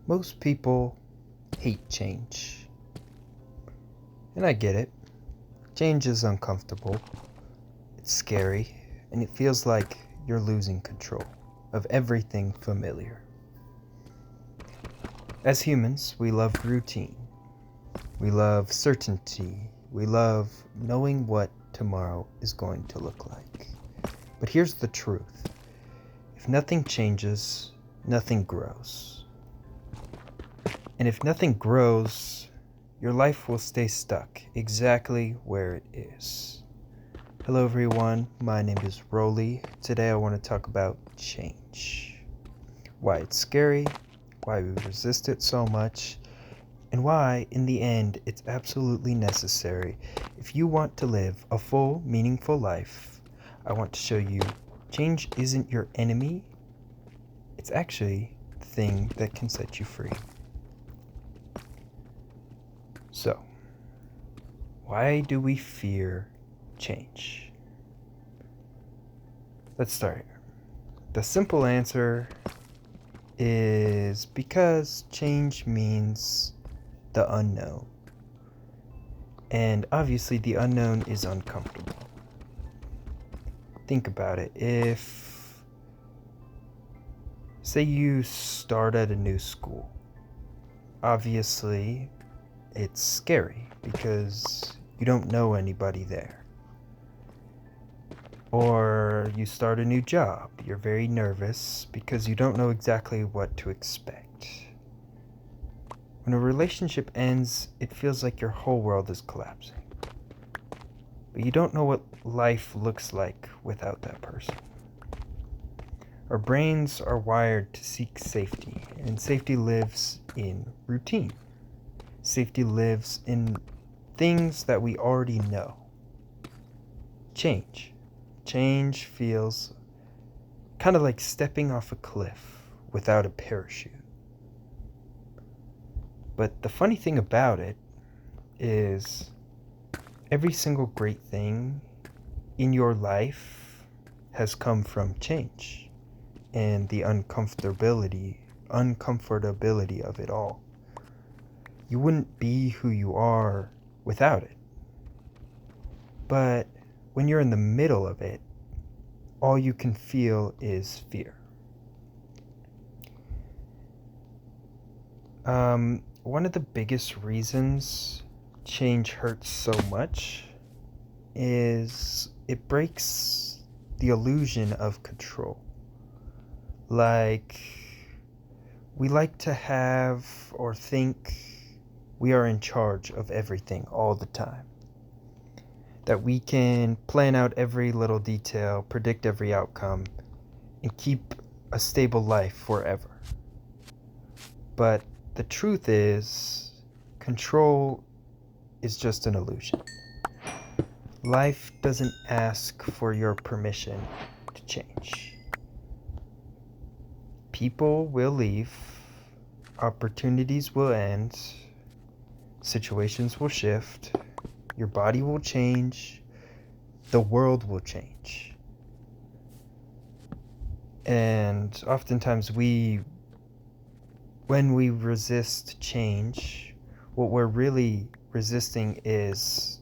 Most people hate change. And I get it. Change is uncomfortable, it's scary, and it feels like you're losing control of everything familiar. As humans, we love routine. We love certainty. We love knowing what tomorrow is going to look like. But here's the truth. If nothing changes, nothing grows. And if nothing grows, your life will stay stuck exactly where it is. Hello everyone, my name is Rolly. Today I want to talk about change. Why it's scary, why we resist it so much, and why, in the end, it's absolutely necessary. If you want to live a full, meaningful life, I want to show you change isn't your enemy. It's actually the thing that can set you free. So, why do we fear change? Let's start here. The simple answer is because change means the unknown. And obviously, the unknown is uncomfortable. Think about it. Say you start at a new school, obviously, it's scary because you don't know anybody there. Or you start a new job, you're very nervous because you don't know exactly what to expect. When a relationship ends, it feels like your whole world is collapsing. But you don't know what life looks like without that person. Our brains are wired to seek safety, and safety lives in routine. Safety lives in things that we already know. Change feels kind of like stepping off a cliff without a parachute. But the funny thing about it is every single great thing in your life has come from change and the uncomfortability of it all. You wouldn't be who you are without it. But when you're in the middle of it, all you can feel is fear. One of the biggest reasons change hurts so much is it breaks the illusion of control. Like, we like to have or think we are in charge of everything all the time. That we can plan out every little detail, predict every outcome, and keep a stable life forever. But the truth is, control is just an illusion. Life doesn't ask for your permission to change. People will leave, opportunities will end, situations will shift, your body will change, the world will change. And oftentimes when we resist change, what we're really resisting is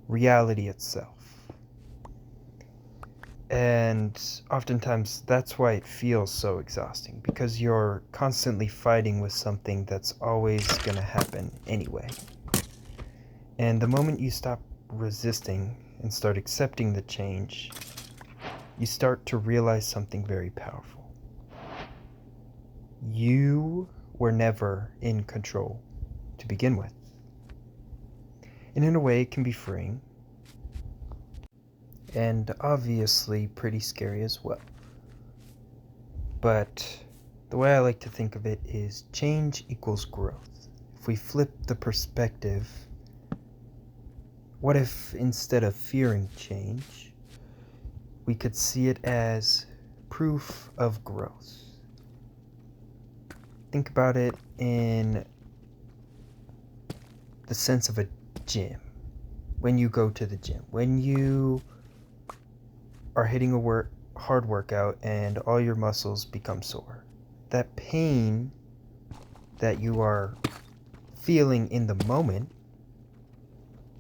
reality itself. And oftentimes that's why it feels so exhausting, because you're constantly fighting with something that's always going to happen anyway. And the moment you stop resisting and start accepting the change, you start to realize something very powerful. You were never in control to begin with. And in a way, it can be freeing. And obviously pretty scary as well. But the way I like to think of it is change equals growth. If we flip the perspective, what if instead of fearing change, we could see it as proof of growth? Think about it in the sense of a gym. When you go to the gym, when you are hitting a hard workout and all your muscles become sore, that pain that you are feeling in the moment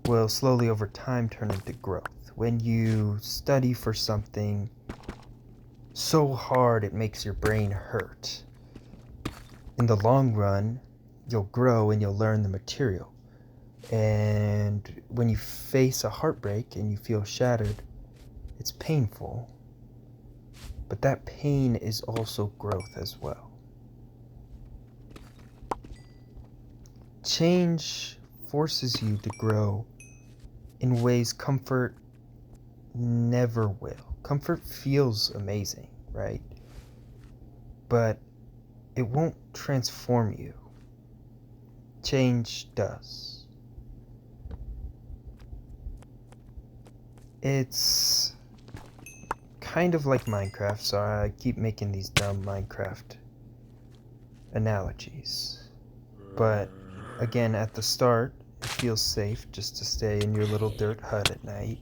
will slowly over time turn into growth. When you study for something so hard it makes your brain hurt, in the long run, you'll grow and you'll learn the material. And when you face a heartbreak and you feel shattered, it's painful. But that pain is also growth as well. Change forces you to grow in ways comfort never will. Comfort feels amazing, right? But it won't transform you. Change does. It's kind of like Minecraft, so I keep making these dumb Minecraft analogies. But again, at the start, it feels safe just to stay in your little dirt hut at night.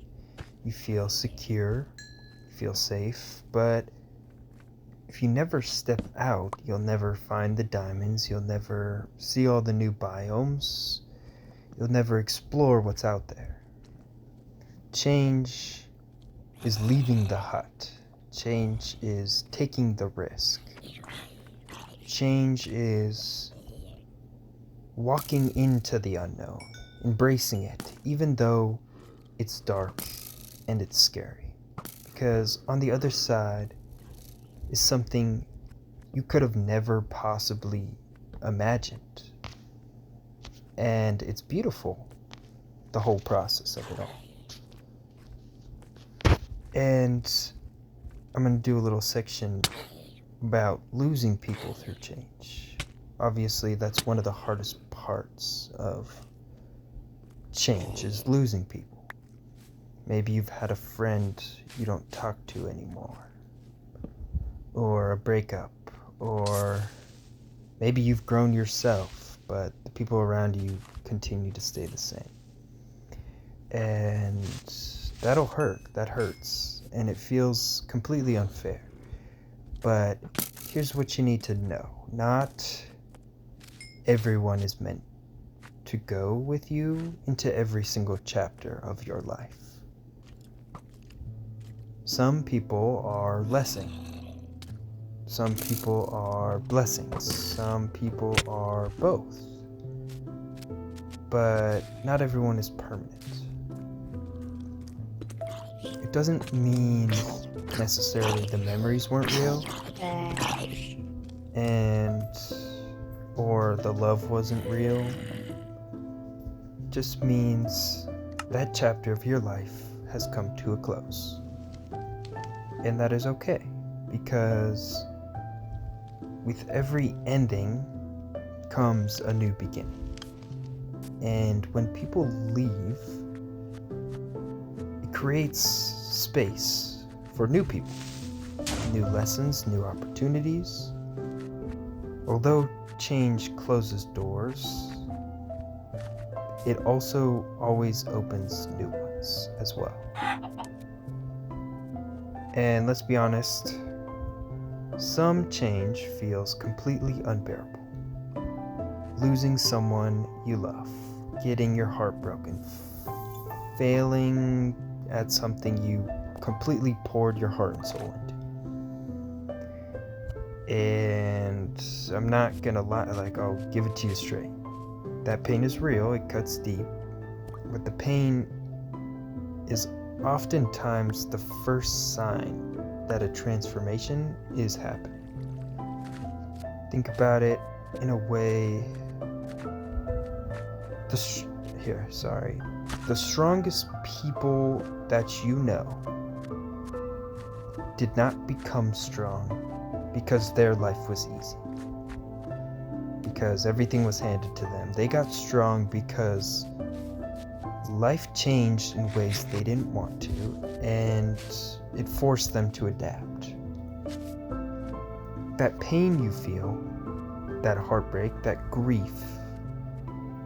You feel secure, you feel safe, but if you never step out, you'll never find the diamonds, you'll never see all the new biomes, you'll never explore what's out there. Change is leaving the hut. Change is taking the risk. Change is walking into the unknown, embracing it, even though it's dark and it's scary. Because on the other side is something you could have never possibly imagined. And it's beautiful, the whole process of it all. And I'm going to do a little section about losing people through change. Obviously, that's one of the hardest parts of change, is losing people. Maybe you've had a friend you don't talk to anymore, or a breakup, or maybe you've grown yourself, but the people around you continue to stay the same. And that'll hurt. That hurts. And it feels completely unfair. But here's what you need to know. Not everyone is meant to go with you into every single chapter of your life. Some people are lessons. Some people are blessings. Some people are both. But not everyone is permanent. It doesn't mean necessarily the memories weren't real, or the love wasn't real. It just means that chapter of your life has come to a close. And that is okay, because with every ending comes a new beginning. And when people leave, it creates space for new people, new lessons, new opportunities. Although change closes doors, it also always opens new ones as well. And let's be honest, some change feels completely unbearable. Losing someone you love, getting your heart broken, failing at something you completely poured your heart and soul into. And I'm not gonna lie, I'll give it to you straight. That pain is real, it cuts deep, but the pain is oftentimes the first sign that a transformation is happening. Think about it in a way. The strongest people that you know did not become strong because their life was easy, because everything was handed to them. They got strong because life changed in ways they didn't want to, and it forced them to adapt. That pain you feel, that heartbreak, that grief,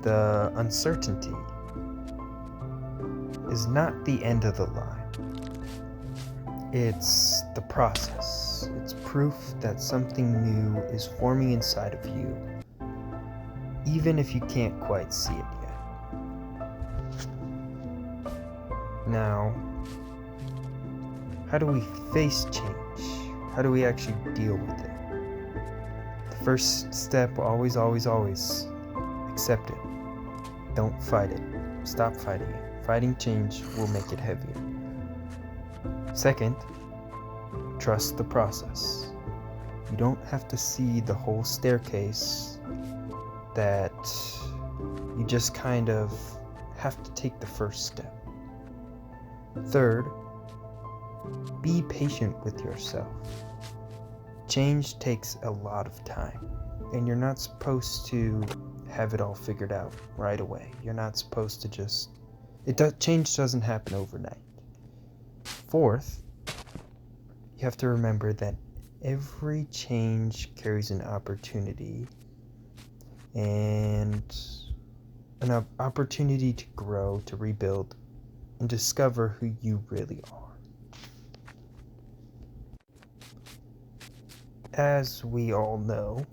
the uncertainty is not the end of the line. It's the process. It's proof that something new is forming inside of you, even if you can't quite see it yet. Now, how do we face change? How do we actually deal with it? The first step, always, accept it. Don't fight it. Stop fighting it. Fighting change will make it heavier. Second, trust the process. You don't have to see the whole staircase, that you just kind of have to take the first step. Third, be patient with yourself. Change takes a lot of time, and you're not supposed to have it all figured out right away. You're not supposed to change doesn't happen overnight. Fourth, you have to remember that every change carries an opportunity, and an opportunity to grow, to rebuild, and discover who you really are. As we all know,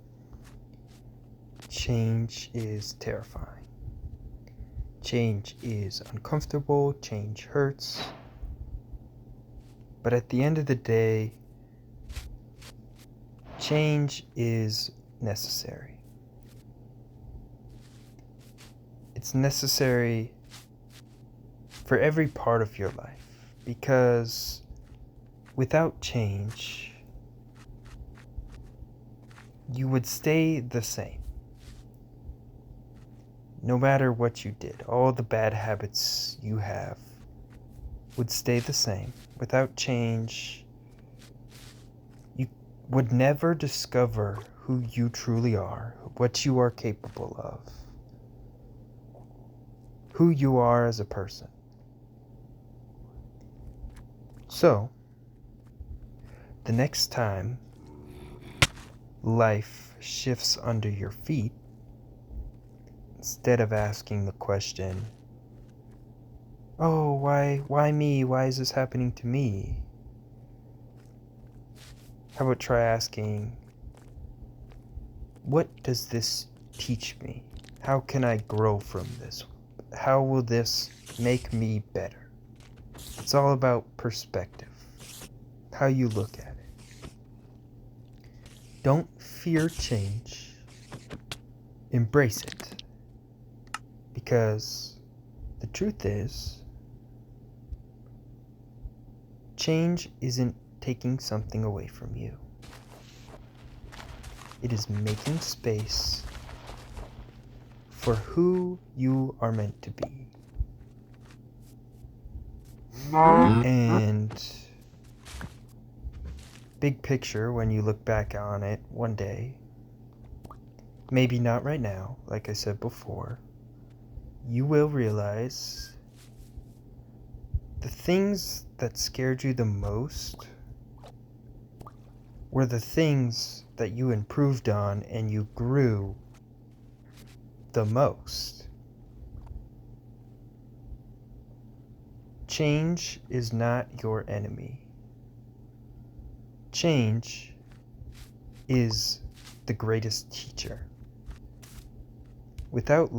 change is terrifying. Change is uncomfortable, change hurts. But at the end of the day, change is necessary. It's necessary for every part of your life, because without change, you would stay the same. No matter what you did, all the bad habits you have would stay the same. Without change, you would never discover who you truly are, what you are capable of, who you are as a person. So, the next time life shifts under your feet, instead of asking the question, oh, why me? Why is this happening to me? How about try asking, what does this teach me? How can I grow from this? How will this make me better? It's all about perspective, how you look at it. Don't fear change, embrace it. Because the truth is, change isn't taking something away from you. It is making space for who you are meant to be. And big picture, when you look back on it one day, maybe not right now, like I said before, you will realize the things that scared you the most were the things that you improved on and you grew the most. Change is not your enemy. Change is the greatest teacher. Without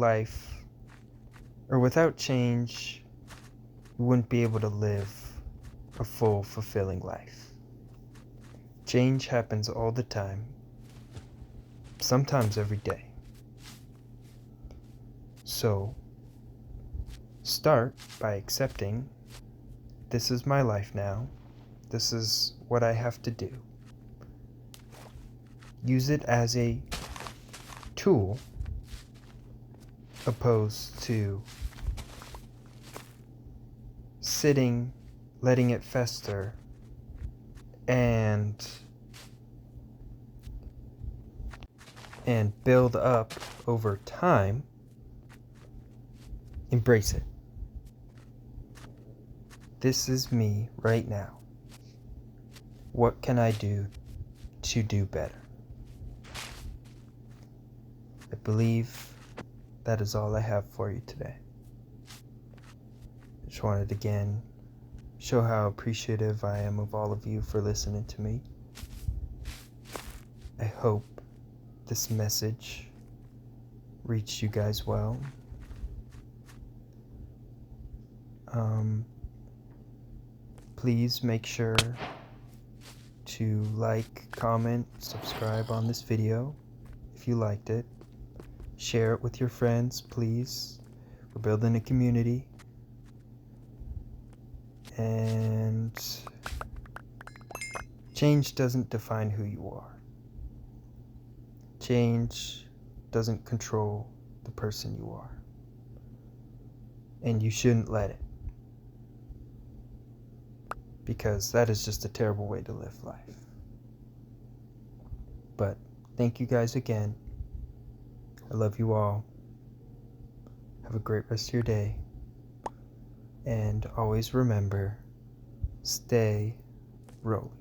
change, you wouldn't be able to live a full, fulfilling life. Change happens all the time, sometimes every day. So, start by accepting, this is my life now. This is what I have to do. Use it as a tool, opposed to sitting, letting it fester, and build up over time. Embrace it. This is me right now. What can I do to do better? I believe that is all I have for you today. I just wanted to again show how appreciative I am of all of you for listening to me. I hope this message reached you guys well. Please make sure to like, comment, subscribe on this video if you liked it. Share it with your friends, please. We're building a community. And change doesn't define who you are. Change doesn't control the person you are. And you shouldn't let it. Because that is just a terrible way to live life. But thank you guys again. I love you all. Have a great rest of your day. And always remember, stay rolling.